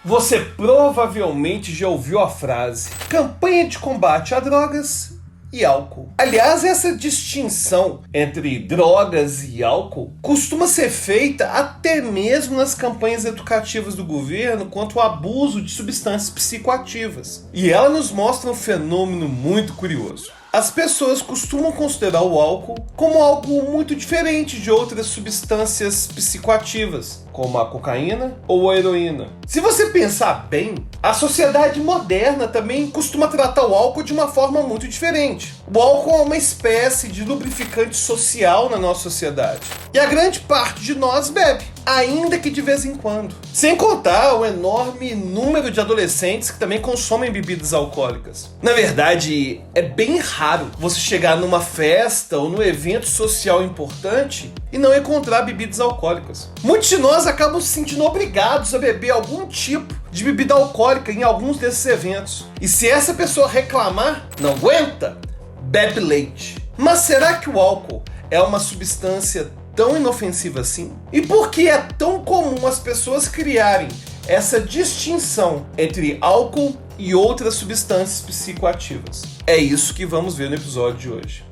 Você provavelmente já ouviu a frase campanha de combate a drogas e álcool. Aliás, essa distinção entre drogas e álcool costuma ser feita até mesmo nas campanhas educativas do governo quanto ao abuso de substâncias psicoativas. E ela nos mostra um fenômeno muito curioso. As pessoas costumam considerar o álcool como algo muito diferente de outras substâncias psicoativas, como a cocaína ou a heroína. Se você pensar bem, a sociedade moderna também costuma tratar o álcool de uma forma muito diferente. O álcool é uma espécie de lubrificante social na nossa sociedade. E a grande parte de nós bebe, ainda que de vez em quando. Sem contar o enorme número de adolescentes que também consomem bebidas alcoólicas. Na verdade, é bem raro você chegar numa festa ou num evento social importante e não encontrar bebidas alcoólicas. Muitos de nós acabam se sentindo obrigados a beber algum tipo de bebida alcoólica em alguns desses eventos. E se essa pessoa reclamar, não aguenta, bebe leite. Mas será que o álcool é uma substância tão inofensiva assim? E por que é tão comum as pessoas criarem essa distinção entre álcool e outras substâncias psicoativas? É isso que vamos ver no episódio de hoje.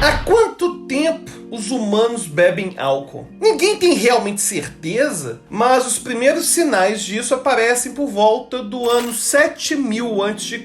Há quanto tempo os humanos bebem álcool? Ninguém tem realmente certeza, mas os primeiros sinais disso aparecem por volta do ano 7000 a.C.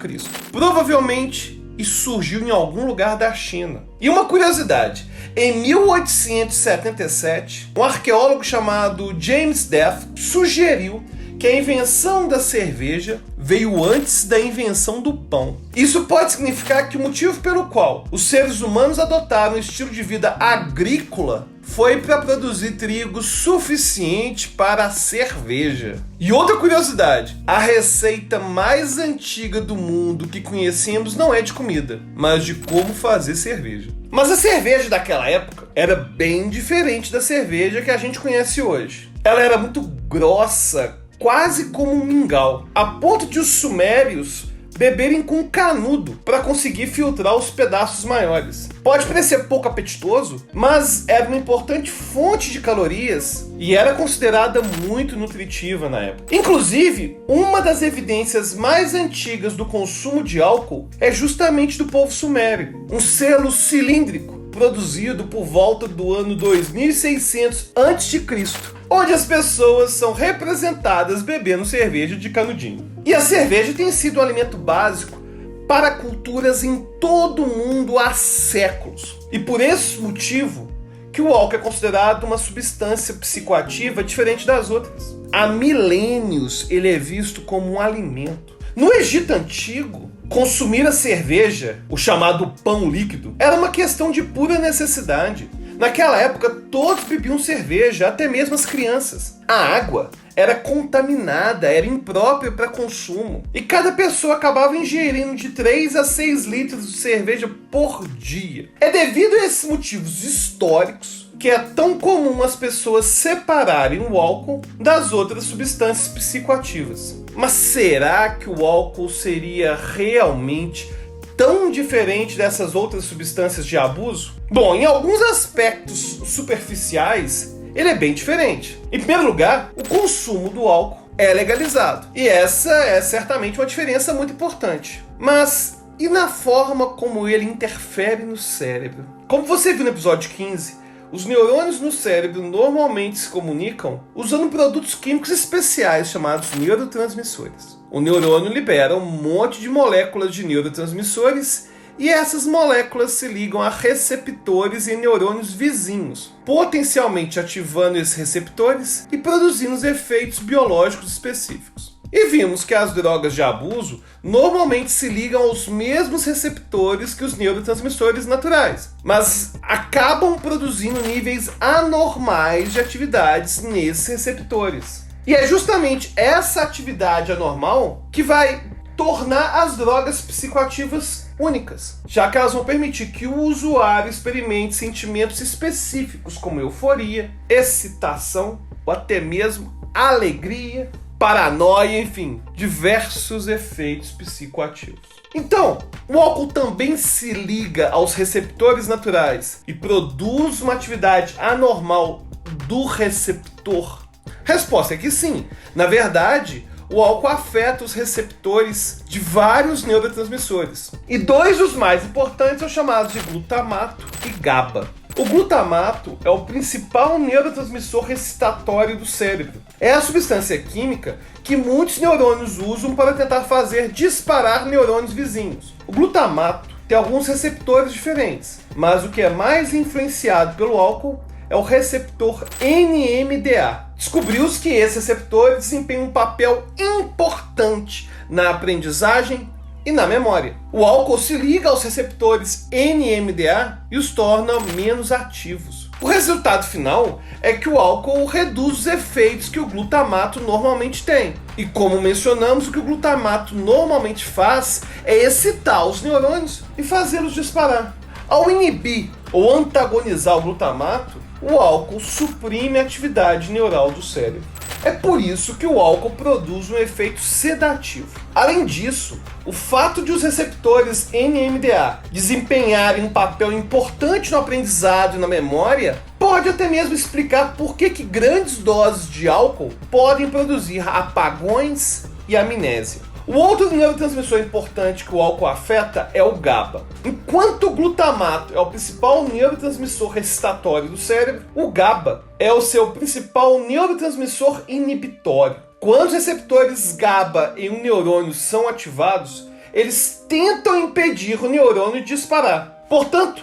Provavelmente isso surgiu em algum lugar da China. E uma curiosidade, em 1877, um arqueólogo chamado James Duff sugeriu que a invenção da cerveja veio antes da invenção do pão. Isso pode significar que o motivo pelo qual os seres humanos adotaram um estilo de vida agrícola foi para produzir trigo suficiente para a cerveja. E outra curiosidade, a receita mais antiga do mundo que conhecemos não é de comida, mas de como fazer cerveja. Mas a cerveja daquela época era bem diferente da cerveja que a gente conhece hoje. Ela era muito grossa, quase como um mingau, a ponto de os sumérios beberem com canudo para conseguir filtrar os pedaços maiores. Pode parecer pouco apetitoso, mas era uma importante fonte de calorias e era considerada muito nutritiva na época. Inclusive, uma das evidências mais antigas do consumo de álcool é justamente do povo sumério, um selo cilíndrico produzido por volta do ano 2600 a.C., onde as pessoas são representadas bebendo cerveja de canudinho. E a cerveja tem sido um alimento básico para culturas em todo o mundo há séculos. E por esse motivo que o álcool é considerado uma substância psicoativa diferente das outras. Há milênios ele é visto como um alimento. No Egito Antigo, consumir a cerveja, o chamado pão líquido, era uma questão de pura necessidade. Naquela época, todos bebiam cerveja, até mesmo as crianças. A água era contaminada, era imprópria para consumo. E cada pessoa acabava ingerindo de 3 a 6 litros de cerveja por dia. É devido a esses motivos históricos que é tão comum as pessoas separarem o álcool das outras substâncias psicoativas. Mas será que o álcool seria realmente tão diferente dessas outras substâncias de abuso? Bom, em alguns aspectos superficiais, ele é bem diferente. Em primeiro lugar, o consumo do álcool é legalizado. E essa é certamente uma diferença muito importante. Mas e na forma como ele interfere no cérebro? Como você viu no episódio 15, os neurônios no cérebro normalmente se comunicam usando produtos químicos especiais chamados neurotransmissores. O neurônio libera um monte de moléculas de neurotransmissores e essas moléculas se ligam a receptores em neurônios vizinhos, potencialmente ativando esses receptores e produzindo os efeitos biológicos específicos. E vimos que as drogas de abuso normalmente se ligam aos mesmos receptores que os neurotransmissores naturais, mas acabam produzindo níveis anormais de atividades nesses receptores. E é justamente essa atividade anormal que vai tornar as drogas psicoativas únicas, já que elas vão permitir que o usuário experimente sentimentos específicos como euforia, excitação ou até mesmo alegria, paranoia, enfim, diversos efeitos psicoativos. Então, o álcool também se liga aos receptores naturais e produz uma atividade anormal do receptor? Resposta é que sim. Na verdade, o álcool afeta os receptores de vários neurotransmissores. E dois dos mais importantes são chamados de glutamato e GABA. O glutamato é o principal neurotransmissor excitatório do cérebro. É a substância química que muitos neurônios usam para tentar fazer disparar neurônios vizinhos. O glutamato tem alguns receptores diferentes, mas o que é mais influenciado pelo álcool é o receptor NMDA. Descobriu-se que esse receptor desempenha um papel importante na aprendizagem e na memória. O álcool se liga aos receptores NMDA e os torna menos ativos. O resultado final é que o álcool reduz os efeitos que o glutamato normalmente tem. E como mencionamos, o que o glutamato normalmente faz é excitar os neurônios e fazê-los disparar. Ao inibir ou antagonizar o glutamato, o álcool suprime a atividade neural do cérebro. É por isso que o álcool produz um efeito sedativo. Além disso, o fato de os receptores NMDA desempenharem um papel importante no aprendizado e na memória pode até mesmo explicar por que grandes doses de álcool podem produzir apagões e amnésia. O outro neurotransmissor importante que o álcool afeta é o GABA. Enquanto o glutamato é o principal neurotransmissor excitatório do cérebro, o GABA é o seu principal neurotransmissor inibitório. Quando os receptores GABA em um neurônio são ativados, eles tentam impedir o neurônio de disparar. Portanto,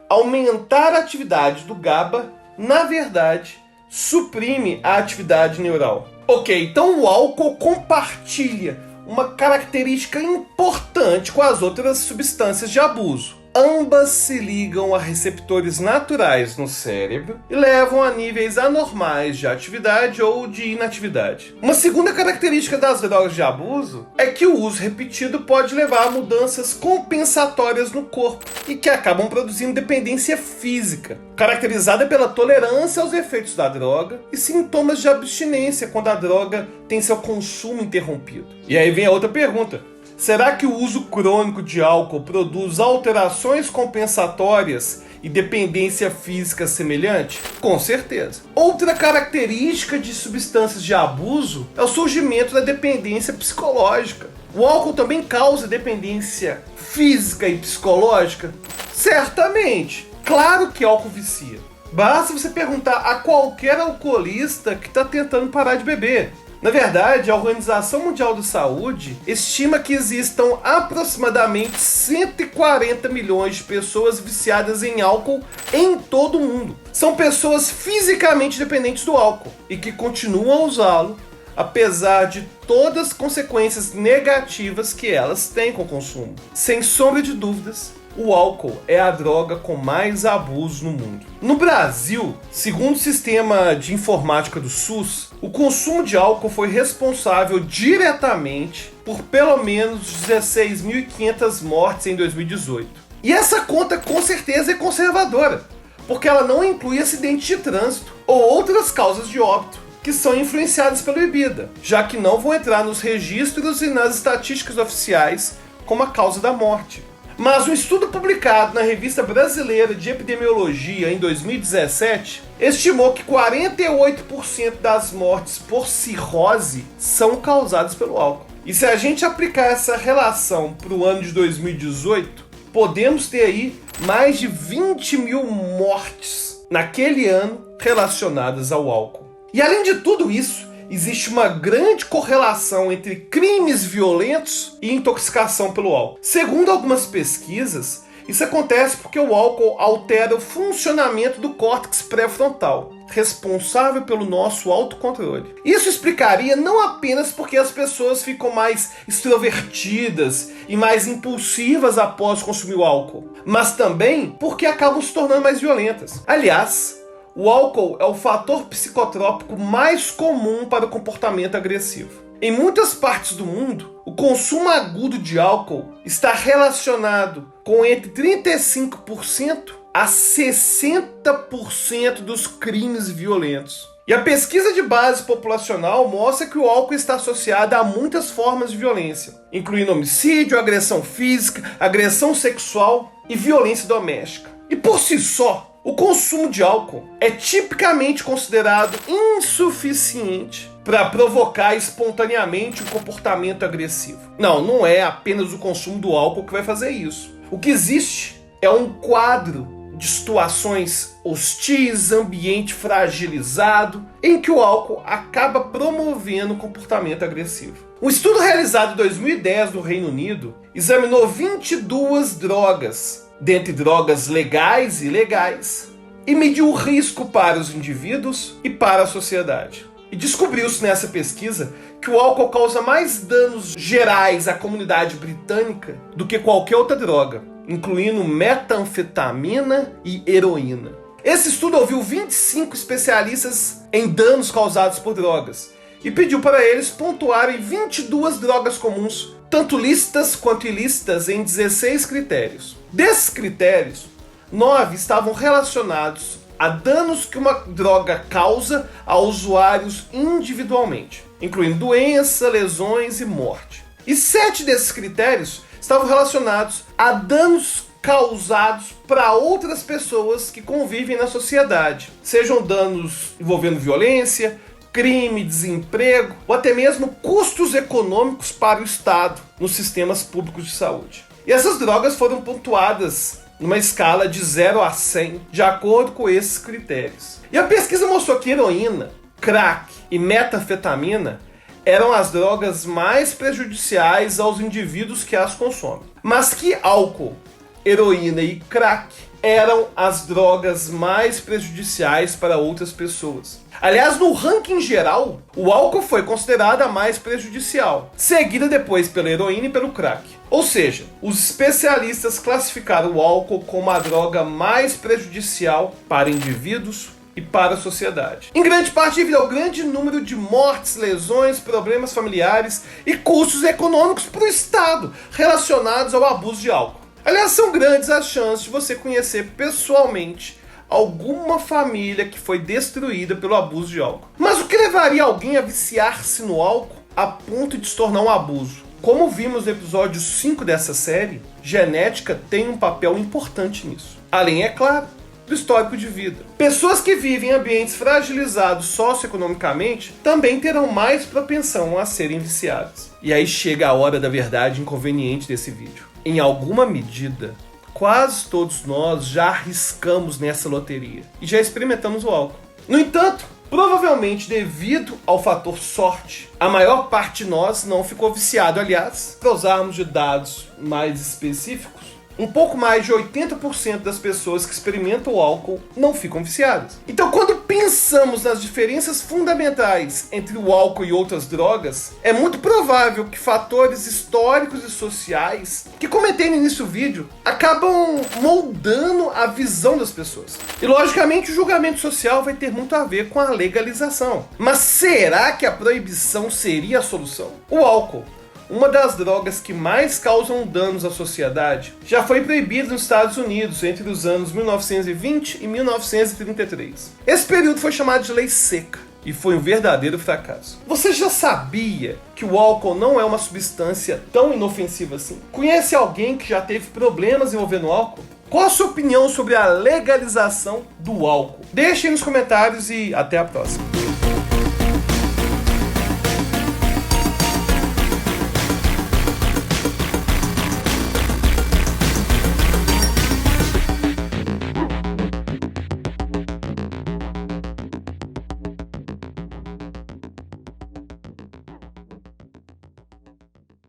aumentar a atividade do GABA, na verdade, suprime a atividade neural. Ok, então o álcool compartilha uma característica importante com as outras substâncias de abuso. Ambas se ligam a receptores naturais no cérebro e levam a níveis anormais de atividade ou de inatividade. Uma segunda característica das drogas de abuso é que o uso repetido pode levar a mudanças compensatórias no corpo e que acabam produzindo dependência física, caracterizada pela tolerância aos efeitos da droga e sintomas de abstinência quando a droga tem seu consumo interrompido. E aí vem a outra pergunta. Será que o uso crônico de álcool produz alterações compensatórias e dependência física semelhante? Com certeza. Outra característica de substâncias de abuso é o surgimento da dependência psicológica. O álcool também causa dependência física e psicológica? Certamente. Claro que álcool vicia. Basta você perguntar a qualquer alcoolista que está tentando parar de beber. Na verdade, a Organização Mundial da Saúde estima que existam aproximadamente 140 milhões de pessoas viciadas em álcool em todo o mundo. São pessoas fisicamente dependentes do álcool e que continuam a usá-lo, apesar de todas as consequências negativas que elas têm com o consumo. Sem sombra de dúvidas, o álcool é a droga com mais abuso no mundo. No Brasil, segundo o sistema de informática do SUS, o consumo de álcool foi responsável diretamente por pelo menos 16.500 mortes em 2018. E essa conta com certeza é conservadora, porque ela não inclui acidentes de trânsito ou outras causas de óbito que são influenciadas pela bebida, já que não vão entrar nos registros e nas estatísticas oficiais como a causa da morte. Mas um estudo publicado na Revista Brasileira de Epidemiologia em 2017 estimou que 48% das mortes por cirrose são causadas pelo álcool. E se a gente aplicar essa relação para o ano de 2018, podemos ter aí mais de 20 mil mortes naquele ano relacionadas ao álcool. E além de tudo isso, existe uma grande correlação entre crimes violentos e intoxicação pelo álcool. Segundo algumas pesquisas, isso acontece porque o álcool altera o funcionamento do córtex pré-frontal, responsável pelo nosso autocontrole. Isso explicaria não apenas porque as pessoas ficam mais extrovertidas e mais impulsivas após consumir o álcool, mas também porque acabam se tornando mais violentas. Aliás, o álcool é o fator psicotrópico mais comum para o comportamento agressivo. Em muitas partes do mundo, o consumo agudo de álcool está relacionado com entre 35% a 60% dos crimes violentos. E a pesquisa de base populacional mostra que o álcool está associado a muitas formas de violência, incluindo homicídio, agressão física, agressão sexual e violência doméstica. E por si só, o consumo de álcool é tipicamente considerado insuficiente para provocar espontaneamente um comportamento agressivo. Não é apenas o consumo do álcool que vai fazer isso. O que existe é um quadro de situações hostis, ambiente fragilizado, em que o álcool acaba promovendo o comportamento agressivo. Um estudo realizado em 2010 no Reino Unido examinou 22 drogas, dentre drogas legais e ilegais, e mediu o risco para os indivíduos e para a sociedade. E descobriu-se nessa pesquisa que o álcool causa mais danos gerais à comunidade britânica do que qualquer outra droga, incluindo metanfetamina e heroína. Esse estudo ouviu 25 especialistas em danos causados por drogas e pediu para eles pontuarem 22 drogas comuns, tanto lícitas quanto ilícitas, em 16 critérios. Desses critérios, 9 estavam relacionados a danos que uma droga causa a usuários individualmente, incluindo doença, lesões e morte. E 7 desses critérios estavam relacionados a danos causados para outras pessoas que convivem na sociedade, sejam danos envolvendo violência, crime, desemprego ou até mesmo custos econômicos para o Estado nos sistemas públicos de saúde. E essas drogas foram pontuadas numa escala de 0 a 100, de acordo com esses critérios. E a pesquisa mostrou que heroína, crack e metanfetamina eram as drogas mais prejudiciais aos indivíduos que as consomem, mas que álcool, heroína e crack eram as drogas mais prejudiciais para outras pessoas. Aliás, no ranking geral, o álcool foi considerada a mais prejudicial, seguida depois pela heroína e pelo crack. Ou seja, os especialistas classificaram o álcool como a droga mais prejudicial para indivíduos e para a sociedade. Em grande parte devido ao grande número de mortes, lesões, problemas familiares e custos econômicos para o Estado relacionados ao abuso de álcool. Aliás, são grandes as chances de você conhecer pessoalmente alguma família que foi destruída pelo abuso de álcool. Mas o que levaria alguém a viciar-se no álcool a ponto de se tornar um abuso? Como vimos no episódio 5 dessa série, genética tem um papel importante nisso. Além, é claro, do histórico de vida. Pessoas que vivem em ambientes fragilizados socioeconomicamente também terão mais propensão a serem viciadas. E aí chega a hora da verdade inconveniente desse vídeo. Em alguma medida, quase todos nós já arriscamos nessa loteria e já experimentamos o álcool. No entanto, provavelmente devido ao fator sorte, a maior parte de nós não ficou viciado. Aliás, para usarmos de dados mais específicos, um pouco mais de 80% das pessoas que experimentam o álcool não ficam viciadas. Então, quando pensamos nas diferenças fundamentais entre o álcool e outras drogas, é muito provável que fatores históricos e sociais, que comentei no início do vídeo, acabam moldando a visão das pessoas. E, logicamente, o julgamento social vai ter muito a ver com a legalização. Mas será que a proibição seria a solução? O álcool, uma das drogas que mais causam danos à sociedade, já foi proibida nos Estados Unidos entre os anos 1920 e 1933. Esse período foi chamado de Lei Seca e foi um verdadeiro fracasso. Você já sabia que o álcool não é uma substância tão inofensiva assim? Conhece alguém que já teve problemas envolvendo álcool? Qual a sua opinião sobre a legalização do álcool? Deixe aí nos comentários e até a próxima.